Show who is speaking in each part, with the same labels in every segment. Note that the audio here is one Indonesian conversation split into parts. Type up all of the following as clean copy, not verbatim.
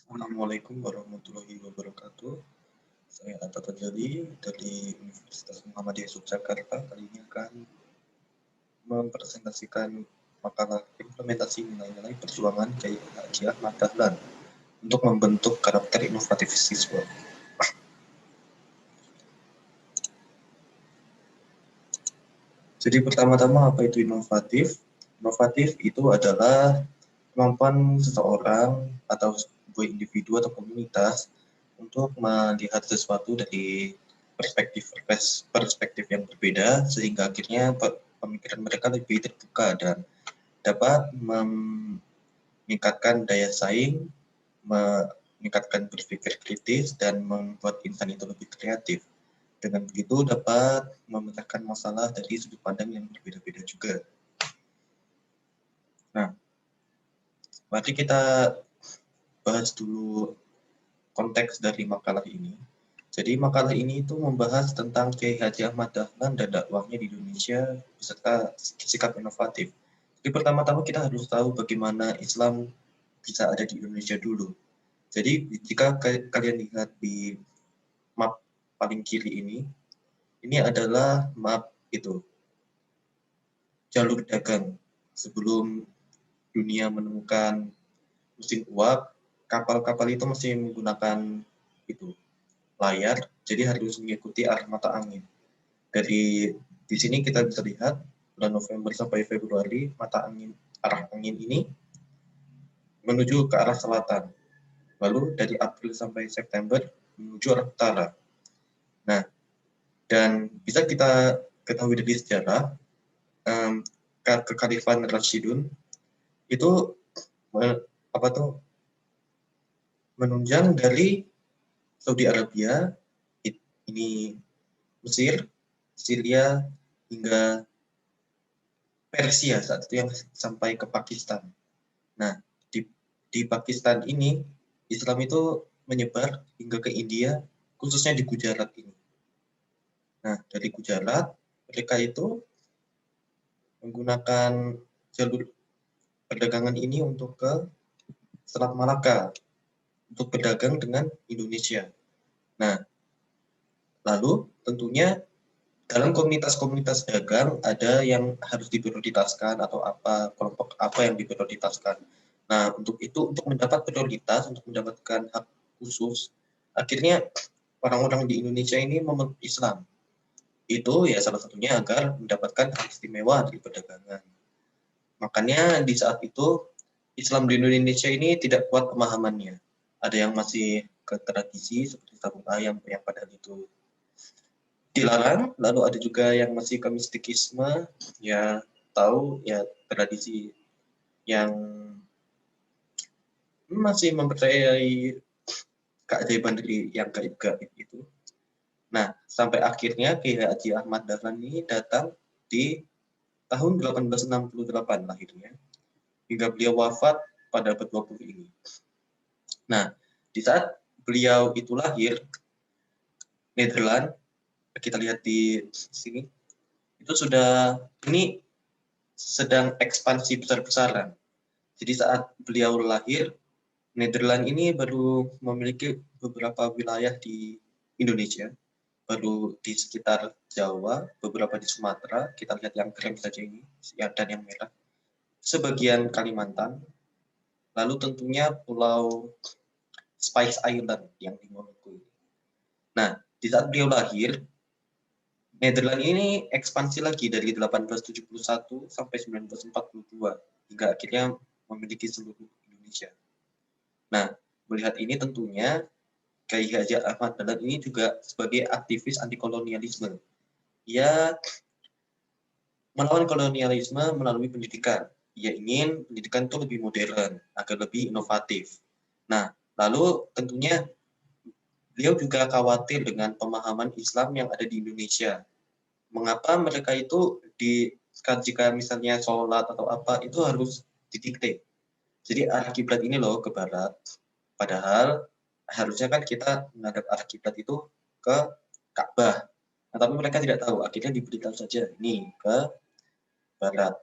Speaker 1: Assalamualaikum warahmatullahi wabarakatuh. Saya Atta Tajali dari Universitas Muhammadiyah Yogyakarta. Kali ini akan mempresentasikan makalah implementasi nilai-nilai perjuangan Kiai Haji Ahmad Dahlan untuk membentuk karakter inovatif siswa. Jadi pertama-tama apa itu inovatif? Inovatif itu adalah kemampuan seseorang atau sebuah individu atau komunitas untuk melihat sesuatu dari perspektif yang berbeda sehingga akhirnya pemikiran mereka lebih terbuka dan dapat meningkatkan daya saing, meningkatkan berpikir kritis dan membuat insan itu lebih kreatif. Dengan begitu dapat memecahkan masalah dari sudut pandang yang berbeda-beda juga. Nah, mari kita bahas dulu konteks dari makalah ini. Jadi makalah ini itu membahas tentang Kiai Haji Ahmad Dahlan dan dakwahnya di Indonesia beserta sikap inovatif. Jadi pertama-tama kita harus tahu bagaimana Islam bisa ada di Indonesia dulu. Jadi jika kalian lihat di map paling kiri ini adalah map itu jalur dagang sebelum dunia menemukan mesin uap, kapal-kapal itu masih menggunakan itu layar, jadi harus mengikuti arah mata angin. Dari di sini kita bisa lihat bulan November sampai Februari arah angin ini menuju ke arah selatan. Lalu dari April sampai September menuju arah utara. Nah, dan bisa kita ketahui dari sejarah kekhalifan Rashidun itu apa tuh menunjang dari Saudi Arabia, ini Mesir, Syria hingga Persia saat itu yang sampai ke Pakistan. Nah, di Pakistan ini Islam itu menyebar hingga ke India, khususnya di Gujarat ini. Nah, dari Gujarat mereka itu menggunakan jalur perdagangan ini untuk ke Selat Malaka untuk berdagang dengan Indonesia. Nah, lalu tentunya dalam komunitas-komunitas dagang ada yang harus diprioritaskan atau apa kelompok apa yang diprioritaskan. Nah, untuk itu untuk mendapat prioritas, untuk mendapatkan hak khusus, akhirnya orang-orang di Indonesia ini memeluk Islam. Itu ya salah satunya agar mendapatkan hak istimewa dari perdagangan. Makanya di saat itu Islam di Indonesia ini tidak kuat pemahamannya. Ada yang masih ke tradisi seperti sabung ayam yang padahal itu dilarang, lalu ada juga yang masih ke mistikisme, ya tahu ya tradisi yang masih mempercayai keajaiban dari yang gaib-gaib itu. Nah, sampai akhirnya Kiai Haji Ahmad Dahlan ini datang di tahun 1868 lahirnya, hingga beliau wafat pada abad 20 ini. Nah, di saat beliau itu lahir, Nederland, kita lihat di sini, itu sudah ini sedang ekspansi besar-besaran. Jadi saat beliau lahir, Nederland ini baru memiliki beberapa wilayah di Indonesia, baru di sekitar Jawa, beberapa di Sumatera, kita lihat yang krem saja ini, dan yang merah, sebagian Kalimantan, lalu tentunya Pulau Spice Island yang di Maluku. Nah, di saat beliau lahir, Nederland ini ekspansi lagi dari 1871 sampai 1942 hingga akhirnya memiliki seluruh Indonesia. Nah, melihat ini tentunya Kiai Haji Ahmad Dahlan ini juga sebagai aktivis anti kolonialisme. Ia melawan kolonialisme melalui pendidikan. Ia ingin pendidikan itu lebih modern, agar lebih inovatif. Nah, lalu tentunya beliau juga khawatir dengan pemahaman Islam yang ada di Indonesia. Mengapa mereka itu jika misalnya sholat atau apa itu harus didikte. Jadi arah kiblat ini loh ke barat. Padahal harusnya kan kita menghadap arah kiblat itu ke Ka'bah. Nah, tapi mereka tidak tahu. Akhirnya diberitahu saja ini ke barat.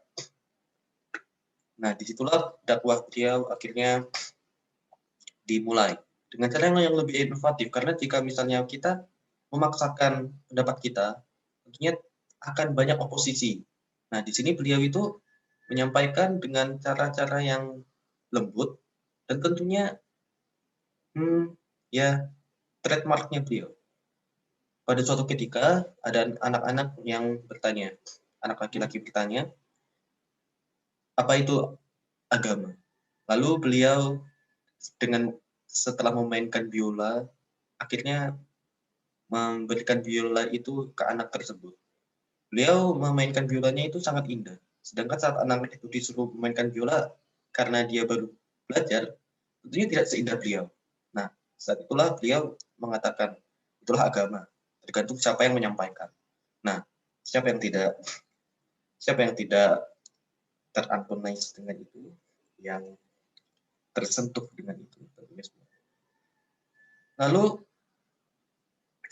Speaker 1: Nah, disitulah dakwah beliau akhirnya dimulai dengan cara yang lebih inovatif. Karena jika misalnya kita memaksakan pendapat kita, tentunya akan banyak oposisi. Nah, di sini beliau itu menyampaikan dengan cara-cara yang lembut dan tentunya ya trademarknya beliau. Pada suatu ketika ada anak-anak yang bertanya, anak laki-laki bertanya, apa itu agama? Lalu beliau dengan setelah memainkan biola, akhirnya memberikan biola itu ke anak tersebut. Beliau memainkan biolanya itu sangat indah. Sedangkan saat anak itu disuruh memainkan biola, karena dia baru belajar, tentunya tidak seindah beliau. Nah, saat itulah beliau mengatakan, itulah agama, tergantung siapa yang menyampaikan. Nah, siapa yang tidak terampunize dengan itu, yang tersentuh dengan itu. Lalu,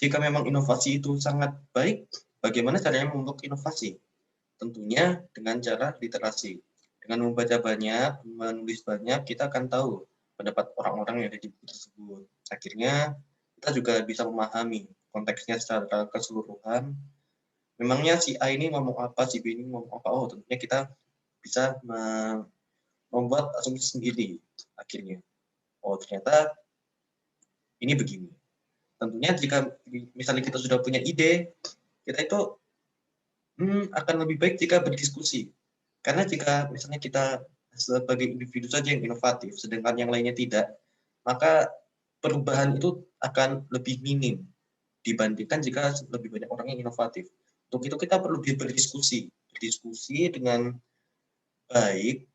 Speaker 1: jika memang inovasi itu sangat baik, bagaimana caranya membentuk inovasi? Tentunya dengan cara literasi. Dengan membaca banyak, menulis banyak, kita akan tahu pendapat orang-orang yang ada di buku tersebut. Akhirnya, kita juga bisa memahami konteksnya secara keseluruhan. Memangnya si A ini ngomong apa, si B ini ngomong apa. Oh, tentunya kita bisa membuat asumsi sendiri akhirnya. Oh, ternyata ini begini. Tentunya jika misalnya kita sudah punya ide, kita itu akan lebih baik jika berdiskusi. Karena jika misalnya kita sebagai individu saja yang inovatif, sedangkan yang lainnya tidak, maka perubahan itu akan lebih minim dibandingkan jika lebih banyak orang yang inovatif. Untuk itu kita perlu berdiskusi dengan baik.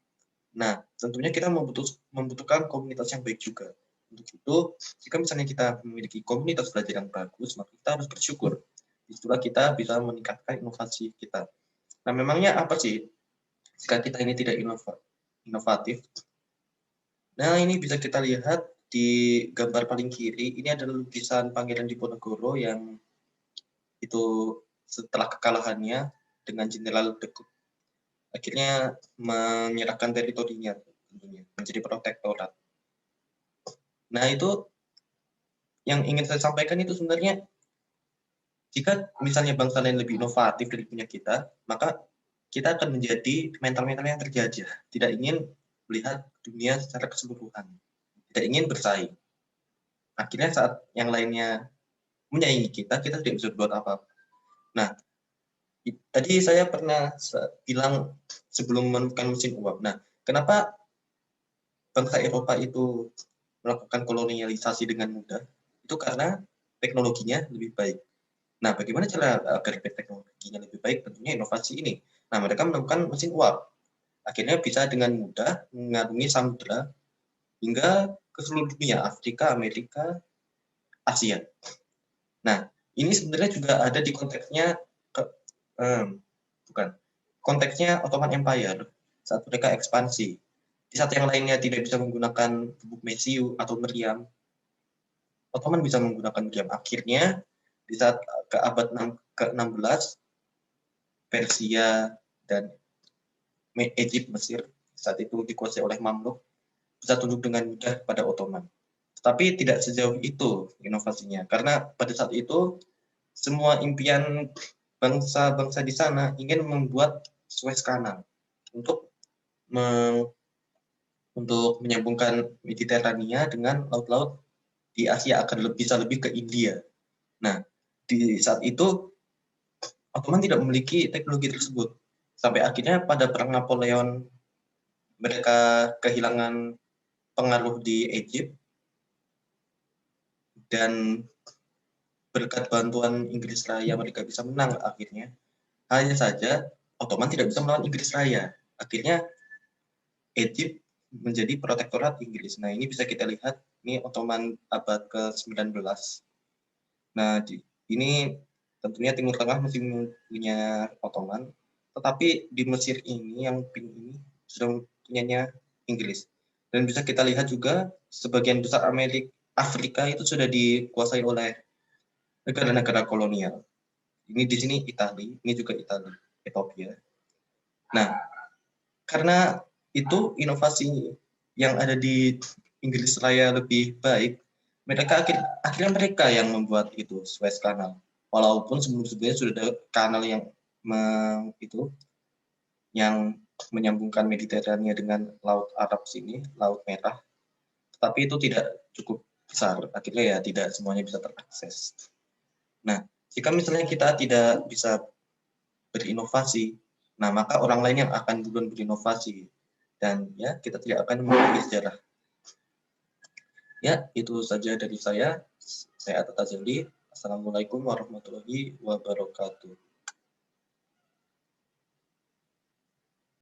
Speaker 1: Nah, tentunya kita membutuhkan komunitas yang baik juga. Untuk itu, jika misalnya kita memiliki komunitas belajar yang bagus, maka kita harus bersyukur. Disitulah kita bisa meningkatkan inovasi kita. Nah, memangnya apa sih jika kita ini tidak inovatif? Nah, ini bisa kita lihat di gambar paling kiri. Ini adalah lukisan Pangeran Diponegoro yang itu setelah kekalahannya dengan Jenderal De Klerk akhirnya menyerahkan teritorinya tentunya menjadi protektorat. Nah, itu yang ingin saya sampaikan itu sebenarnya jika misalnya bangsa lain lebih inovatif dari punya kita, maka kita akan menjadi mental-mental yang terjajah, tidak ingin melihat dunia secara keseluruhan, tidak ingin bersaing. Akhirnya saat yang lainnya menyaingi kita tidak bisa berbuat apa-apa. Nah, tadi saya pernah bilang sebelum menemukan mesin uap. Nah, kenapa bangsa Eropa itu melakukan kolonialisasi dengan mudah? Itu karena teknologinya lebih baik. Nah, bagaimana cara agar teknologinya lebih baik? Tentunya inovasi ini. Nah, mereka menemukan mesin uap. Akhirnya bisa dengan mudah mengarungi samudera hingga ke seluruh dunia, Afrika, Amerika, Asia. Nah, ini sebenarnya juga ada di konteksnya konteksnya Ottoman Empire saat mereka ekspansi. Di saat yang lainnya tidak bisa menggunakan bubuk mesiu atau meriam, Ottoman bisa menggunakan meriam. Akhirnya di saat ke abad ke-16, Persia dan Egypt, Mesir saat itu dikuasai oleh Mamluk, bisa tunduk dengan mudah pada Ottoman. Tetapi tidak sejauh itu inovasinya, karena pada saat itu semua impian bangsa-bangsa di sana ingin membuat Suez Canal untuk menyambungkan Mediterania dengan laut-laut di Asia agar bisa lebih ke India. Nah, di saat itu Ottoman tidak memiliki teknologi tersebut. Sampai akhirnya pada perang Napoleon mereka kehilangan pengaruh di Egypt dan berkat bantuan Inggris Raya mereka bisa menang akhirnya. Hanya saja Ottoman tidak bisa melawan Inggris Raya. Akhirnya Egypt menjadi protektorat Inggris. Nah, ini bisa kita lihat, ini Ottoman abad ke-19. Nah, ini tentunya Timur Tengah masih punya Ottoman, tetapi di Mesir ini, yang pink ini, sudah punyanya Inggris. Dan bisa kita lihat juga, sebagian besar Afrika itu sudah dikuasai oleh negara-negara kolonial. Ini di sini Italia, ini juga Italia, Ethiopia. Nah, karena itu inovasi yang ada di Inggris Raya lebih baik, akhirnya mereka yang membuat itu Suez Canal. Walaupun sebelumnya sudah ada kanal yang itu yang menyambungkan Mediterania dengan Laut Arab sini, Laut Merah, tapi itu tidak cukup besar. Akhirnya ya tidak semuanya bisa terakses. Nah, jika misalnya kita tidak bisa berinovasi, nah maka orang lain yang akan duluan berinovasi, dan ya kita tidak akan mengulangi sejarah. Ya, itu saja dari saya. Saya Atta Tazali. Assalamualaikum warahmatullahi wabarakatuh.